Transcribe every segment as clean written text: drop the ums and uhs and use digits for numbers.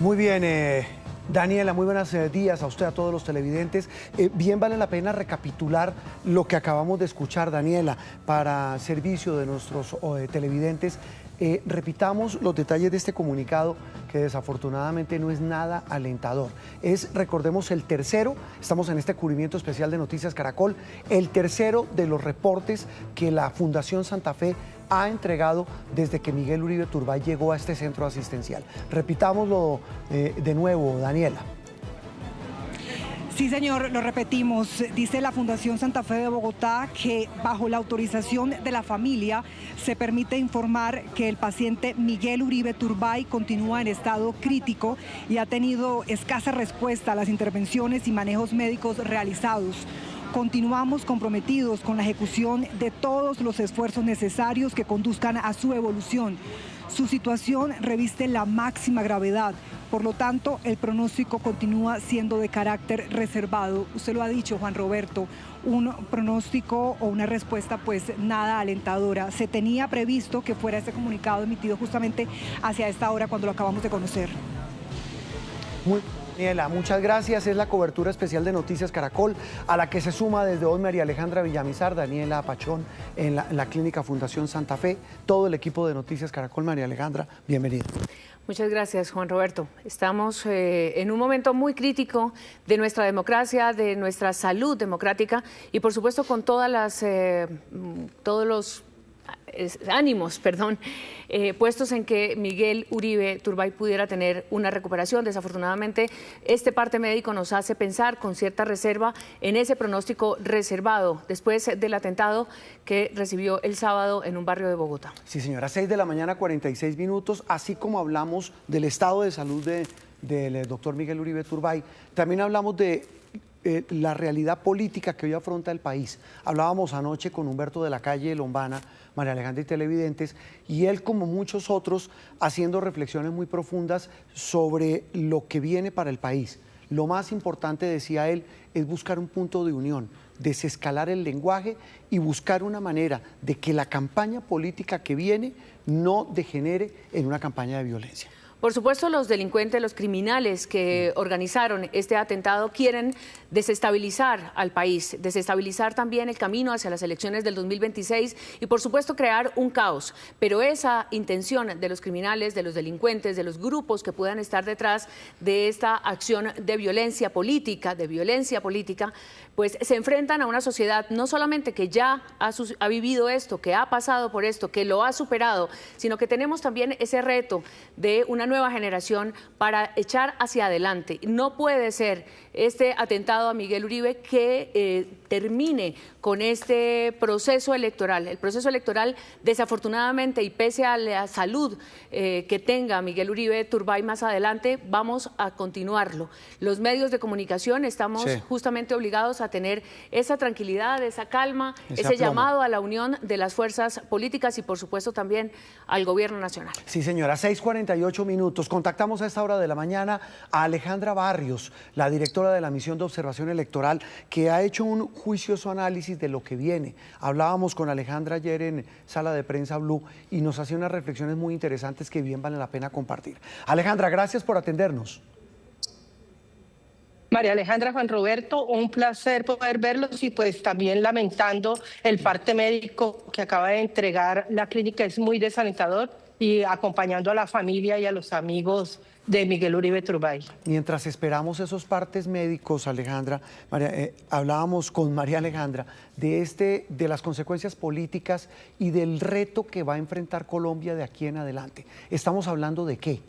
Muy bien, Daniela, muy buenos días a usted, a todos los televidentes. Bien vale la pena recapitular lo que acabamos de escuchar, Daniela, para servicio de nuestros televidentes. Repitamos los detalles de este comunicado que desafortunadamente no es nada alentador. Es, recordemos, el tercero, estamos en este cubrimiento especial de Noticias Caracol, el tercero de los reportes que la Fundación Santa Fe ha entregado desde que Miguel Uribe Turbay llegó a este centro asistencial. Repitámoslo de nuevo, Daniela. Sí, señor, lo repetimos. Dice la Fundación Santa Fe de Bogotá que bajo la autorización de la familia se permite informar que el paciente Miguel Uribe Turbay continúa en estado crítico y ha tenido escasa respuesta a las intervenciones y manejos médicos realizados. Continuamos comprometidos con la ejecución de todos los esfuerzos necesarios que conduzcan a su evolución. Su situación reviste la máxima gravedad, por lo tanto, el pronóstico continúa siendo de carácter reservado. Usted lo ha dicho, Juan Roberto, un pronóstico o una respuesta pues nada alentadora. Se tenía previsto que fuera este comunicado emitido justamente hacia esta hora cuando lo acabamos de conocer. Daniela, muchas gracias. Es la cobertura especial de Noticias Caracol, a la que se suma desde hoy María Alejandra Villamizar, Daniela Pachón, en la Clínica Fundación Santa Fe, todo el equipo de Noticias Caracol. María Alejandra, bienvenida. Muchas gracias, Juan Roberto. Estamos en un momento muy crítico de nuestra democracia, de nuestra salud democrática y, por supuesto, con todos los ánimos, puestos en que Miguel Uribe Turbay pudiera tener una recuperación. Desafortunadamente, este parte médico nos hace pensar con cierta reserva en ese pronóstico reservado después del atentado que recibió el sábado en un barrio de Bogotá. Sí, señora, 6 de la mañana, 46 minutos, así como hablamos del estado de salud del doctor Miguel Uribe Turbay, también hablamos de la realidad política que hoy afronta el país. Hablábamos anoche con Humberto de la Calle Lombana, María Alejandra y televidentes, y él, como muchos otros, haciendo reflexiones muy profundas sobre lo que viene para el país. Lo más importante, decía él, es buscar un punto de unión, desescalar el lenguaje y buscar una manera de que la campaña política que viene no degenere en una campaña de violencia. Por supuesto, los delincuentes, los criminales que organizaron este atentado quieren desestabilizar al país, desestabilizar también el camino hacia las elecciones del 2026 y, por supuesto, crear un caos. Pero esa intención de los criminales, de los delincuentes, de los grupos que puedan estar detrás de esta acción de violencia política, pues se enfrentan a una sociedad no solamente que ya ha vivido esto, que ha pasado por esto, que lo ha superado, sino que tenemos también ese reto de una nueva generación para echar hacia adelante. No puede ser este atentado a Miguel Uribe que termine con este proceso electoral. El proceso electoral, desafortunadamente, y pese a la salud que tenga Miguel Uribe Turbay más adelante, vamos a continuarlo. Los medios de comunicación estamos justamente obligados a tener esa tranquilidad, esa calma, ese llamado a la unión de las fuerzas políticas y, por supuesto, también al gobierno nacional. Sí, señora, 6:48 minutos. Contactamos a esta hora de la mañana a Alejandra Barrios, la directora de la Misión de Observación Electoral, que ha hecho un juicioso análisis de lo que viene. Hablábamos con Alejandra ayer en Sala de Prensa Blue y nos hacía unas reflexiones muy interesantes que bien vale la pena compartir. Alejandra, gracias por atendernos. María Alejandra, Juan Roberto, un placer poder verlos y pues también lamentando el parte médico que acaba de entregar la clínica, es muy desalentador, y acompañando a la familia y a los amigos de Miguel Uribe Turbay. Mientras esperamos esos partes médicos, Alejandra, hablábamos con María Alejandra de las consecuencias políticas y del reto que va a enfrentar Colombia de aquí en adelante. ¿Estamos hablando de qué?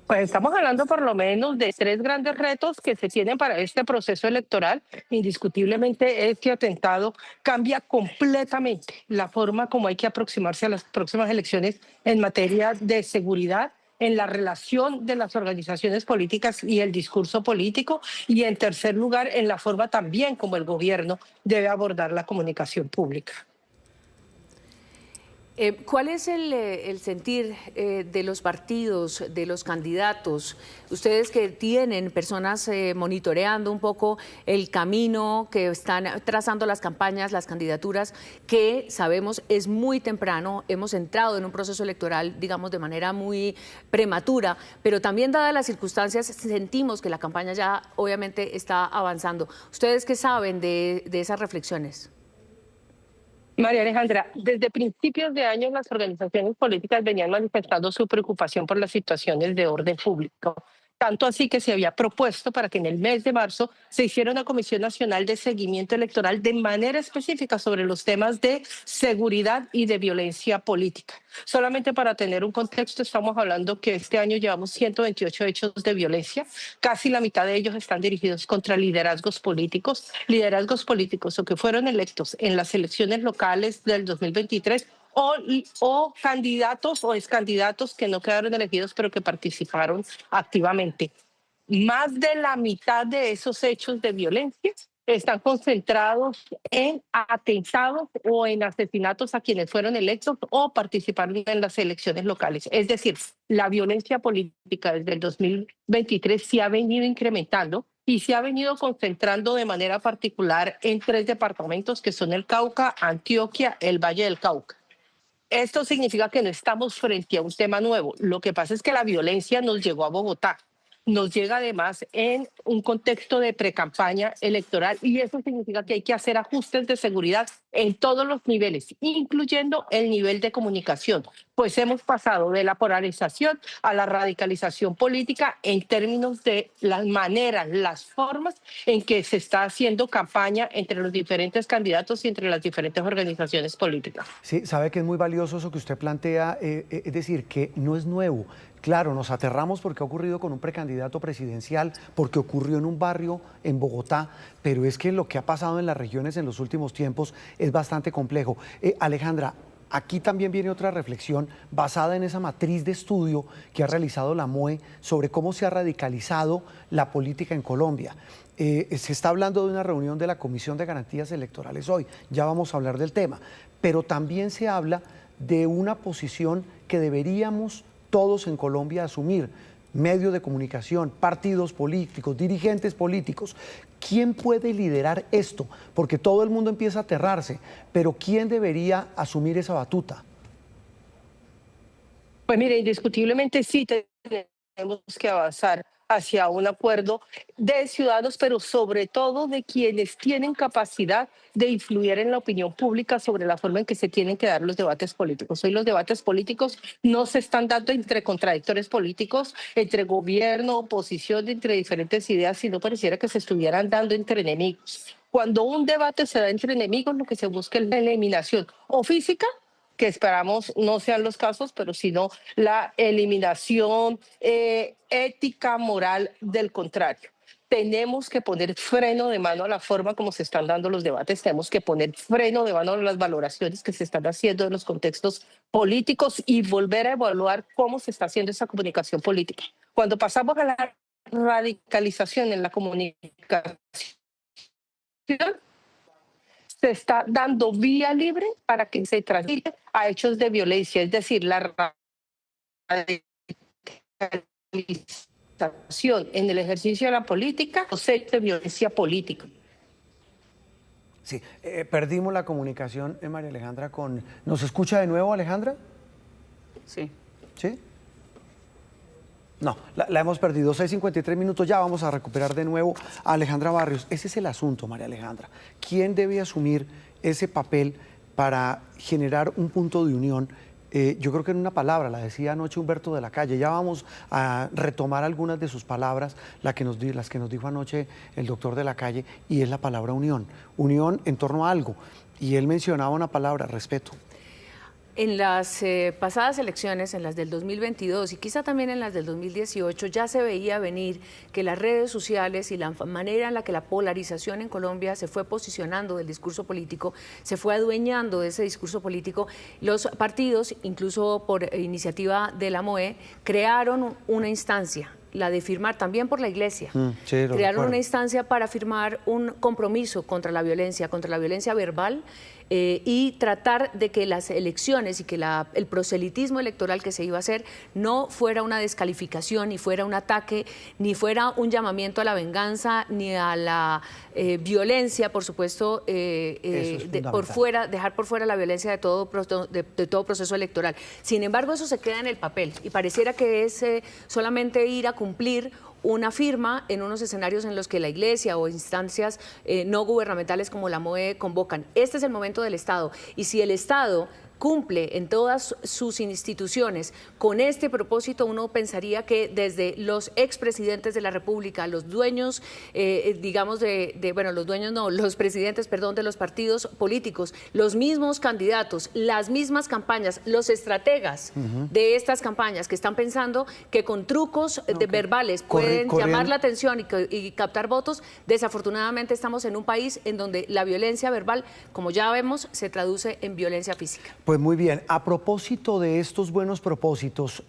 Pues estamos hablando por lo menos de 3 grandes retos que se tienen para este proceso electoral. Indiscutiblemente, este atentado cambia completamente la forma como hay que aproximarse a las próximas elecciones en materia de seguridad, en la relación de las organizaciones políticas y el discurso político, y en tercer lugar, en la forma también como el gobierno debe abordar la comunicación pública. ¿Cuál es el sentir de los partidos, de los candidatos? Ustedes que tienen personas monitoreando un poco el camino, que están trazando las campañas, las candidaturas, que sabemos es muy temprano, hemos entrado en un proceso electoral, digamos, de manera muy prematura, pero también dadas las circunstancias sentimos que la campaña ya obviamente está avanzando. ¿Ustedes qué saben de esas reflexiones? María Alejandra, desde principios de año las organizaciones políticas venían manifestando su preocupación por las situaciones de orden público. Tanto así que se había propuesto para que en el mes de marzo se hiciera una Comisión Nacional de Seguimiento Electoral de manera específica sobre los temas de seguridad y de violencia política. Solamente para tener un contexto, estamos hablando que este año llevamos 128 hechos de violencia, casi la mitad de ellos están dirigidos contra liderazgos políticos o que fueron electos en las elecciones locales del 2023 o candidatos o excandidatos que no quedaron elegidos pero que participaron activamente. Más de la mitad de esos hechos de violencia están concentrados en atentados o en asesinatos a quienes fueron electos o participaron en las elecciones locales. Es decir, la violencia política desde el 2023 se ha venido incrementando y se ha venido concentrando de manera particular en 3 departamentos que son el Cauca, Antioquia, el Valle del Cauca. Esto significa que no estamos frente a un tema nuevo. Lo que pasa es que la violencia nos llegó a Bogotá. Nos llega además en un contexto de precampaña electoral y eso significa que hay que hacer ajustes de seguridad en todos los niveles, incluyendo el nivel de comunicación, pues hemos pasado de la polarización a la radicalización política en términos de las maneras, las formas en que se está haciendo campaña entre los diferentes candidatos y entre las diferentes organizaciones políticas. Sí, sabe que es muy valioso eso que usted plantea, es decir, que no es nuevo. Claro, nos aterramos porque ha ocurrido con un precandidato presidencial, porque ocurrió en un barrio en Bogotá, pero es que lo que ha pasado en las regiones en los últimos tiempos es bastante complejo. Alejandra, aquí también viene otra reflexión basada en esa matriz de estudio que ha realizado la MOE sobre cómo se ha radicalizado la política en Colombia. Se está hablando de una reunión de la Comisión de Garantías Electorales hoy, ya vamos a hablar del tema, pero también se habla de una posición que deberíamos todos en Colombia asumir, medios de comunicación, partidos políticos, dirigentes políticos. ¿Quién puede liderar esto? Porque todo el mundo empieza a aterrarse, pero ¿quién debería asumir esa batuta? Pues mire, indiscutiblemente sí tenemos que avanzar hacia un acuerdo de ciudadanos, pero sobre todo de quienes tienen capacidad de influir en la opinión pública sobre la forma en que se tienen que dar los debates políticos. Hoy los debates políticos no se están dando entre contradictores políticos, entre gobierno, oposición, entre diferentes ideas, sino pareciera que se estuvieran dando entre enemigos. Cuando un debate se da entre enemigos, lo que se busca es la eliminación o física, que esperamos no sean los casos, pero sino la eliminación ética, moral del contrario. Tenemos que poner freno de mano a la forma como se están dando los debates, tenemos que poner freno de mano a las valoraciones que se están haciendo en los contextos políticos y volver a evaluar cómo se está haciendo esa comunicación política. Cuando pasamos a la radicalización en la comunicación, se está dando vía libre para que se transite a hechos de violencia, es decir, la radicalización en el ejercicio de la política, los hechos de violencia política. Sí, perdimos la comunicación, María Alejandra, con... ¿Nos escucha de nuevo, Alejandra? Sí. ¿Sí? No, la hemos perdido. 6:53 minutos, ya vamos a recuperar de nuevo a Alejandra Barrios. Ese es el asunto, María Alejandra. ¿Quién debe asumir ese papel para generar un punto de unión? Yo creo que en una palabra, la decía anoche Humberto de la Calle, ya vamos a retomar algunas de sus palabras, las que nos dijo anoche el doctor de la Calle, y es la palabra unión. Unión en torno a algo. Y él mencionaba una palabra, respeto. En las pasadas elecciones, en las del 2022 y quizá también en las del 2018, ya se veía venir que las redes sociales y la manera en la que la polarización en Colombia se fue posicionando del discurso político, se fue adueñando de ese discurso político. Los partidos, incluso por iniciativa de la MOE, crearon una instancia, la de firmar, también por la Iglesia, crearon una instancia para firmar un compromiso contra la violencia verbal, y tratar de que las elecciones y que el proselitismo electoral que se iba a hacer no fuera una descalificación, ni fuera un ataque, ni fuera un llamamiento a la venganza, ni a la violencia, por supuesto, dejar por fuera la violencia de todo proceso electoral. Sin embargo, eso se queda en el papel y pareciera que es solamente ir a cumplir una firma en unos escenarios en los que la Iglesia o instancias no gubernamentales como la MOE convocan. Este es el momento del Estado, y si el Estado cumple en todas sus instituciones con este propósito, uno pensaría que desde los expresidentes de la República, los dueños, los presidentes, perdón, de los partidos políticos, los mismos candidatos, las mismas campañas, los estrategas de estas campañas que están pensando que con trucos verbales pueden llamar la atención y captar votos. Desafortunadamente estamos en un país en donde la violencia verbal, como ya vemos, se traduce en violencia física. Pues muy bien, a propósito de estos buenos propósitos,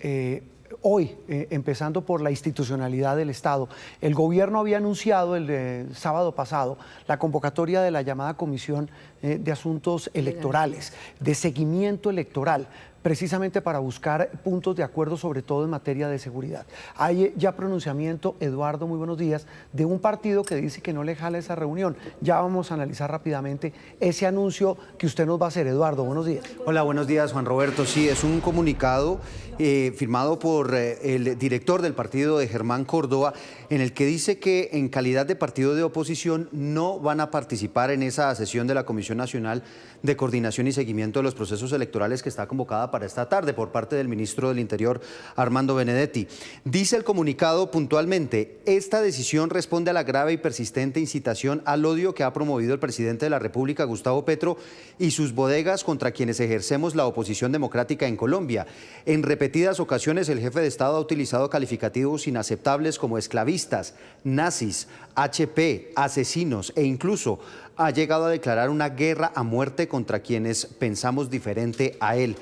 hoy, empezando por la institucionalidad del Estado, el gobierno había anunciado el sábado pasado la convocatoria de la llamada Comisión de Asuntos Electorales, de seguimiento electoral, precisamente para buscar puntos de acuerdo, sobre todo en materia de seguridad. Hay ya pronunciamiento, Eduardo, muy buenos días, de un partido que dice que no le jala esa reunión. Ya vamos a analizar rápidamente ese anuncio que usted nos va a hacer. Eduardo, buenos días. Hola, buenos días, Juan Roberto. Sí, es un comunicado firmado por el director del partido de Germán Córdoba, en el que dice que en calidad de partido de oposición no van a participar en esa sesión de la Comisión Nacional de Coordinación y Seguimiento de los Procesos Electorales que está convocada para esta tarde por parte del ministro del Interior, Armando Benedetti. Dice el comunicado puntualmente: esta decisión responde a la grave y persistente incitación al odio que ha promovido el presidente de la República, Gustavo Petro, y sus bodegas contra quienes ejercemos la oposición democrática en Colombia. En repetidas ocasiones el jefe de Estado ha utilizado calificativos inaceptables como esclavistas, nazis, HP, asesinos, e incluso ha llegado a declarar una guerra a muerte contra quienes pensamos diferente a él.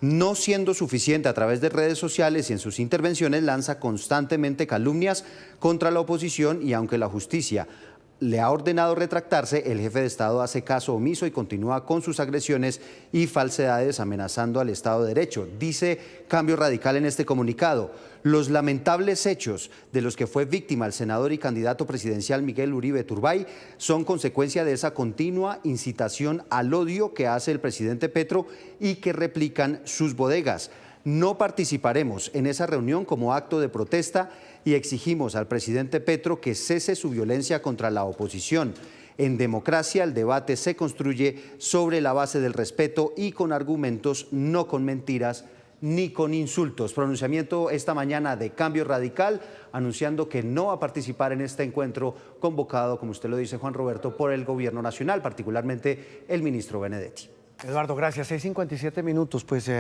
No siendo suficiente, a través de redes sociales y en sus intervenciones lanza constantemente calumnias contra la oposición, y aunque la justicia le ha ordenado retractarse, el jefe de Estado hace caso omiso y continúa con sus agresiones y falsedades, amenazando al Estado de Derecho. Dice Cambio Radical en este comunicado: los lamentables hechos de los que fue víctima el senador y candidato presidencial Miguel Uribe Turbay son consecuencia de esa continua incitación al odio que hace el presidente Petro y que replican sus bodegas. No participaremos en esa reunión como acto de protesta y exigimos al presidente Petro que cese su violencia contra la oposición. En democracia, el debate se construye sobre la base del respeto y con argumentos, no con mentiras ni con insultos. Pronunciamiento esta mañana de Cambio Radical, anunciando que no va a participar en este encuentro convocado, como usted lo dice, Juan Roberto, por el Gobierno Nacional, particularmente el ministro Benedetti. Eduardo, gracias. 6:57 minutos, pues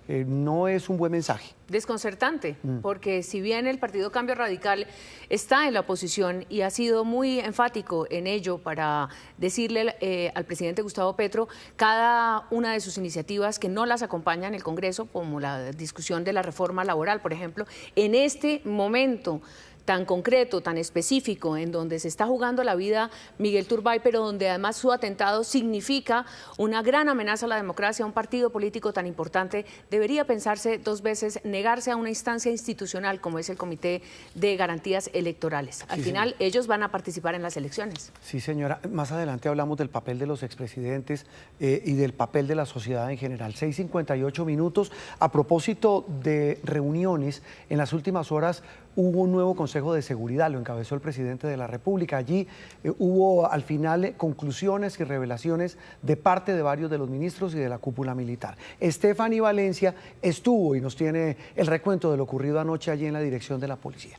no es un buen mensaje. Desconcertante, porque si bien el Partido Cambio Radical está en la oposición y ha sido muy enfático en ello para decirle al presidente Gustavo Petro cada una de sus iniciativas que no las acompaña en el Congreso, como la discusión de la reforma laboral, por ejemplo, en este momento tan concreto, tan específico, en donde se está jugando la vida Miguel Turbay, pero donde además su atentado significa una gran amenaza a la democracia, a un partido político tan importante, debería pensarse dos veces negarse a una instancia institucional como es el Comité de Garantías Electorales. Al final, ellos van a participar en las elecciones. Sí, señora. Más adelante hablamos del papel de los expresidentes y del papel de la sociedad en general. 6:58 minutos. A propósito de reuniones, en las últimas horas hubo un nuevo Consejo de Seguridad, lo encabezó el presidente de la República. Allí hubo al final conclusiones y revelaciones de parte de varios de los ministros y de la cúpula militar. Estefanía Valencia estuvo y nos tiene el recuento de lo ocurrido anoche allí en la dirección de la policía.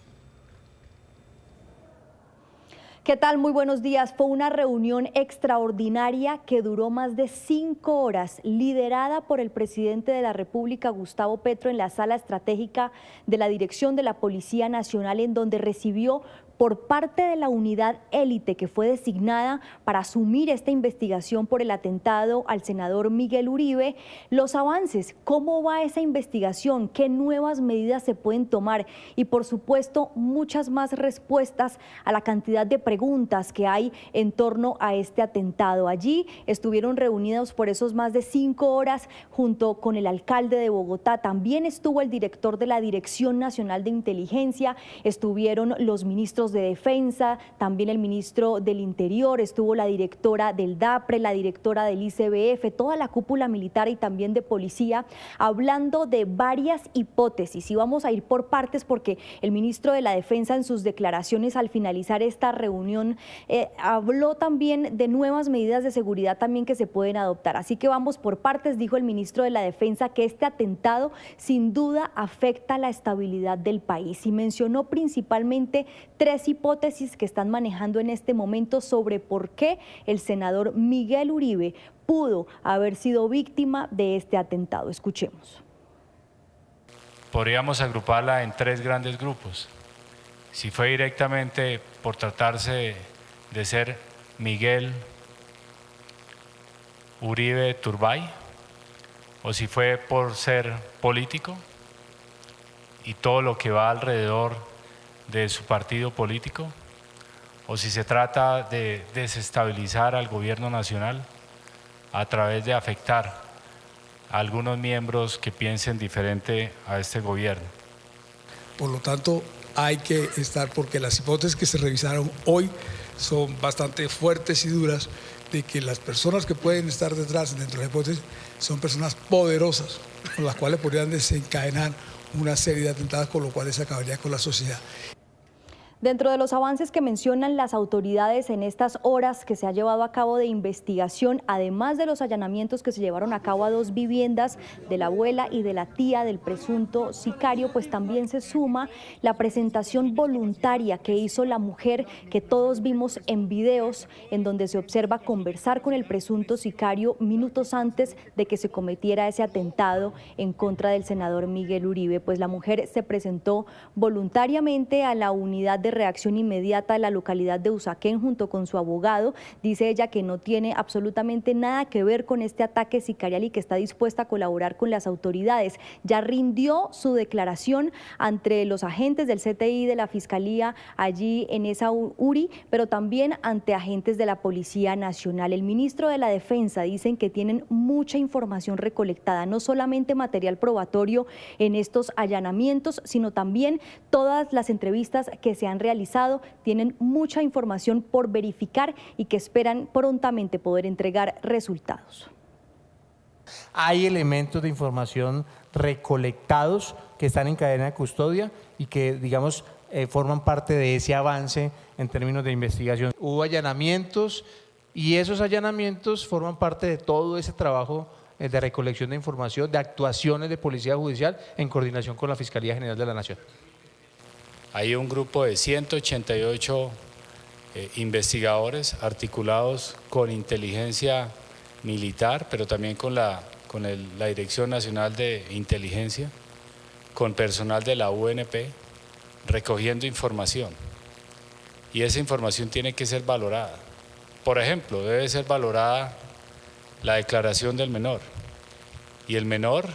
¿Qué tal? Muy buenos días. Fue una reunión extraordinaria que duró más de 5 horas, liderada por el presidente de la República, Gustavo Petro, en la sala estratégica de la Dirección de la Policía Nacional, en donde recibió por parte de la unidad élite que fue designada para asumir esta investigación por el atentado al senador Miguel Uribe, los avances, cómo va esa investigación, qué nuevas medidas se pueden tomar y por supuesto muchas más respuestas a la cantidad de preguntas que hay en torno a este atentado. Allí estuvieron reunidos por esos más de 5 horas junto con el alcalde de Bogotá. También estuvo el director de la Dirección Nacional de Inteligencia, estuvieron los ministros de Defensa, también el ministro del Interior, estuvo la directora del DAPRE, la directora del ICBF, toda la cúpula militar y también de policía, hablando de varias hipótesis. Y vamos a ir por partes porque el ministro de la Defensa en sus declaraciones al finalizar esta reunión habló también de nuevas medidas de seguridad también que se pueden adoptar. Así que vamos por partes. Dijo el ministro de la Defensa que este atentado sin duda afecta la estabilidad del país y mencionó principalmente 3 hipótesis que están manejando en este momento sobre por qué el senador Miguel Uribe pudo haber sido víctima de este atentado. Escuchemos. Podríamos agruparla en 3 grandes grupos. Si fue directamente por tratarse de ser Miguel Uribe Turbay, o si fue por ser político y todo lo que va alrededor de su partido político, o si se trata de desestabilizar al gobierno nacional a través de afectar a algunos miembros que piensen diferente a este gobierno. Por lo tanto, hay que estar, porque las hipótesis que se revisaron hoy son bastante fuertes y duras, de que las personas que pueden estar detrás dentro de la hipótesis son personas poderosas, con las cuales podrían desencadenar una serie de atentados, con lo cual se acabaría con la sociedad. Dentro de los avances que mencionan las autoridades en estas horas que se ha llevado a cabo de investigación, además de los allanamientos que se llevaron a cabo a 2 viviendas de la abuela y de la tía del presunto sicario, pues también se suma la presentación voluntaria que hizo la mujer que todos vimos en videos, en donde se observa conversar con el presunto sicario minutos antes de que se cometiera ese atentado en contra del senador Miguel Uribe. Pues la mujer se presentó voluntariamente a la unidad de reacción inmediata de la localidad de Usaquén junto con su abogado. Dice ella que no tiene absolutamente nada que ver con este ataque sicarial y que está dispuesta a colaborar con las autoridades. Ya rindió su declaración ante los agentes del CTI de la Fiscalía allí en esa URI, pero también ante agentes de la Policía Nacional. El ministro de la Defensa dicen que tienen mucha información recolectada, no solamente material probatorio en estos allanamientos, sino también todas las entrevistas que se han realizado, tienen mucha información por verificar y que esperan prontamente poder entregar resultados. Hay elementos de información recolectados que están en cadena de custodia y que, digamos, forman parte de ese avance en términos de investigación. Hubo allanamientos y esos allanamientos forman parte de todo ese trabajo de recolección de información, de actuaciones de Policía Judicial en coordinación con la Fiscalía General de la Nación. Hay un grupo de 188 investigadores articulados con inteligencia militar, pero también con la Dirección Nacional de Inteligencia, con personal de la UNP, recogiendo información. Y esa información tiene que ser valorada. Por ejemplo, debe ser valorada la declaración del menor. Y el menor,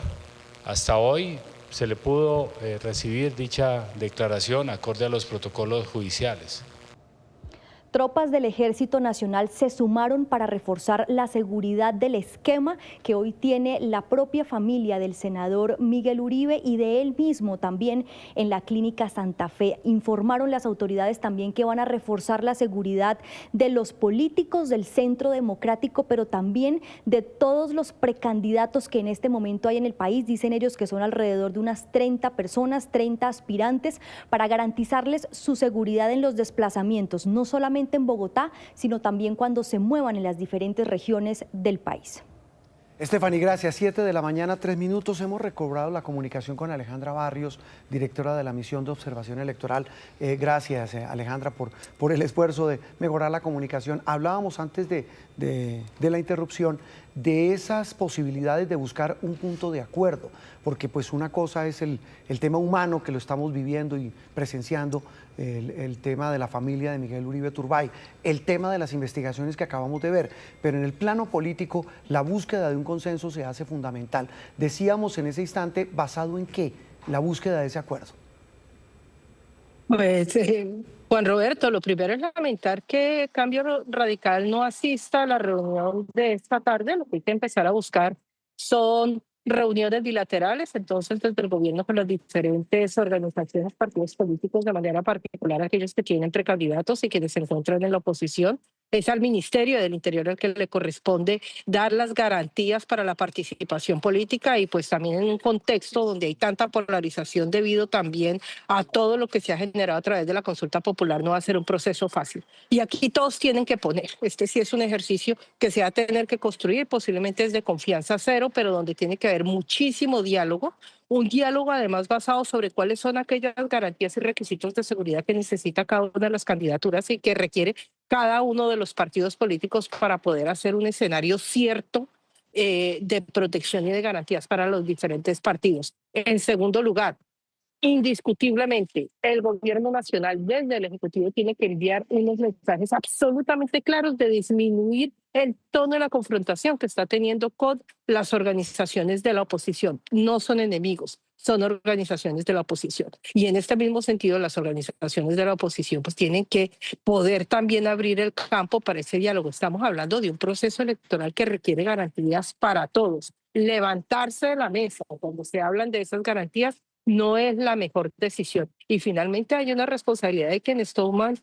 hasta hoy, se le pudo recibir dicha declaración acorde a los protocolos judiciales. Tropas del Ejército Nacional se sumaron para reforzar la seguridad del esquema que hoy tiene la propia familia del senador Miguel Uribe y de él mismo también en la Clínica Santa Fe. Informaron las autoridades también que van a reforzar la seguridad de los políticos del Centro Democrático, pero también de todos los precandidatos que en este momento hay en el país. Dicen ellos que son alrededor de unas 30 personas, 30 aspirantes, para garantizarles su seguridad en los desplazamientos, no solamente en Bogotá, sino también cuando se muevan en las diferentes regiones del país. Estefanía, gracias. 7 de la mañana, 3 minutos. Hemos recobrado la comunicación con Alejandra Barrios, directora de la Misión de Observación Electoral. Gracias, Alejandra, por el esfuerzo de mejorar la comunicación. Hablábamos antes de la interrupción de esas posibilidades de buscar un punto de acuerdo, porque pues una cosa es el tema humano que lo estamos viviendo y presenciando, el tema de la familia de Miguel Uribe Turbay, el tema de las investigaciones que acabamos de ver, pero en el plano político la búsqueda de un consenso se hace fundamental. Decíamos en ese instante, ¿basado en qué la búsqueda de ese acuerdo? Pues, Juan Roberto, lo primero es lamentar que Cambio Radical no asista a la reunión de esta tarde. Lo que hay que empezar a buscar son reuniones bilaterales, entonces desde el gobierno con las diferentes organizaciones, partidos políticos, de manera particular aquellos que tienen precandidatos y quienes se encuentran en la oposición. Es al Ministerio del Interior al que le corresponde dar las garantías para la participación política y pues también en un contexto donde hay tanta polarización debido también a todo lo que se ha generado a través de la consulta popular, no va a ser un proceso fácil. Y aquí todos tienen que poner, este sí es un ejercicio que se va a tener que construir, posiblemente es de confianza cero, pero donde tiene que haber muchísimo diálogo, un diálogo además basado sobre cuáles son aquellas garantías y requisitos de seguridad que necesita cada una de las candidaturas y que requiere cada uno de los partidos políticos para poder hacer un escenario cierto de protección y de garantías para los diferentes partidos. En segundo lugar, indiscutiblemente, el gobierno nacional desde el Ejecutivo tiene que enviar unos mensajes absolutamente claros de disminuir el tono de la confrontación que está teniendo con las organizaciones de la oposición. No son enemigos, son organizaciones de la oposición. Y en este mismo sentido, las organizaciones de la oposición pues tienen que poder también abrir el campo para ese diálogo. Estamos hablando de un proceso electoral que requiere garantías para todos. Levantarse de la mesa cuando se hablan de esas garantías no es la mejor decisión. Y finalmente hay una responsabilidad de quienes toman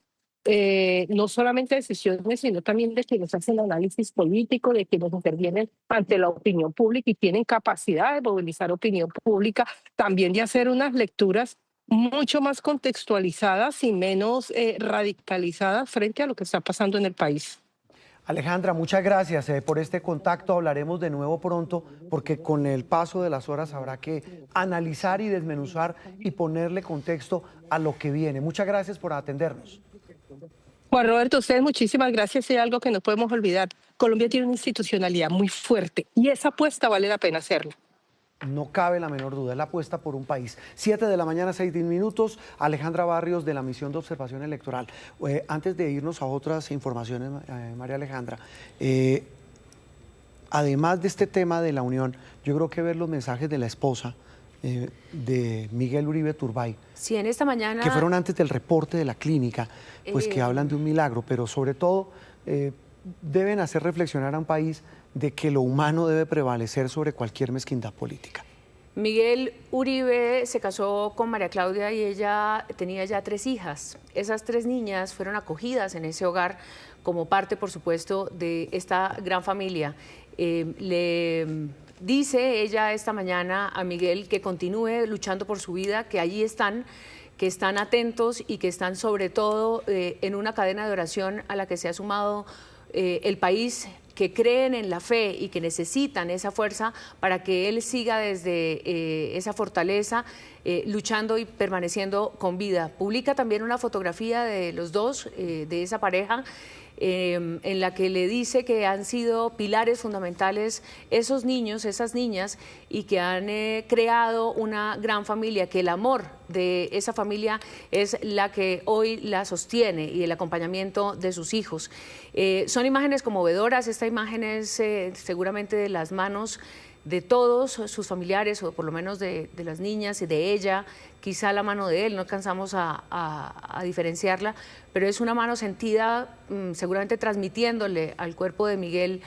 no solamente decisiones, sino también de quienes hacen análisis político, de quienes intervienen ante la opinión pública y tienen capacidad de movilizar opinión pública, también de hacer unas lecturas mucho más contextualizadas y menos radicalizadas frente a lo que está pasando en el país. Alejandra, muchas gracias por este contacto. Hablaremos de nuevo pronto porque con el paso de las horas habrá que analizar y desmenuzar y ponerle contexto a lo que viene. Muchas gracias por atendernos. Juan Roberto, ustedes muchísimas gracias. Hay algo que no podemos olvidar. Colombia tiene una institucionalidad muy fuerte y esa apuesta vale la pena hacerla. No cabe la menor duda, es la apuesta por un país. 7 de la mañana, 6 minutos. Alejandra Barrios de la Misión de Observación Electoral. Antes de irnos a otras informaciones, María Alejandra, además de este tema de la unión, yo creo que ver los mensajes de la esposa de Miguel Uribe Turbay, sí, en esta mañana, que fueron antes del reporte de la clínica, pues que hablan de un milagro, pero sobre todo deben hacer reflexionar a un país de que lo humano debe prevalecer sobre cualquier mezquindad política. Miguel Uribe se casó con María Claudia y ella tenía ya 3 hijas. Esas 3 niñas fueron acogidas en ese hogar como parte, por supuesto, de esta gran familia. Le dice ella esta mañana a Miguel que continúe luchando por su vida, que allí están, que están atentos y que están sobre todo en una cadena de oración a la que se ha sumado el país, que creen en la fe y que necesitan esa fuerza para que él siga desde esa fortaleza luchando y permaneciendo con vida. Publica también una fotografía de los dos, de esa pareja, en la que le dice que han sido pilares fundamentales esos niños, esas niñas, y que han creado una gran familia, que el amor de esa familia es la que hoy la sostiene y el acompañamiento de sus hijos. Son imágenes conmovedoras, esta imagen es seguramente de las manos de todos sus familiares, o por lo menos de las niñas y de ella, quizá la mano de él, no alcanzamos a diferenciarla, pero es una mano sentida, seguramente transmitiéndole al cuerpo de Miguel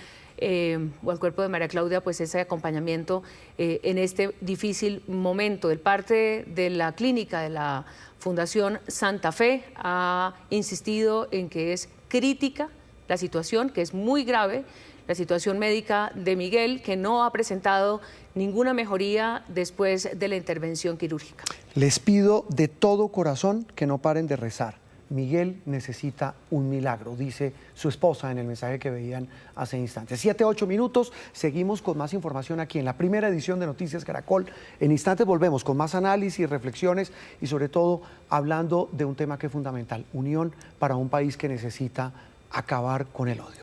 o al cuerpo de María Claudia, pues ese acompañamiento en este difícil momento. El parte de la clínica de la Fundación Santa Fe ha insistido en que es crítica la situación, que es muy grave, la situación médica de Miguel, que no ha presentado ninguna mejoría después de la intervención quirúrgica. Les pido de todo corazón que no paren de rezar. Miguel necesita un milagro, dice su esposa en el mensaje que veían hace instantes. 7, 8 minutos, seguimos con más información aquí en la primera edición de Noticias Caracol. En instantes volvemos con más análisis, reflexiones y sobre todo hablando de un tema que es fundamental, unión para un país que necesita acabar con el odio.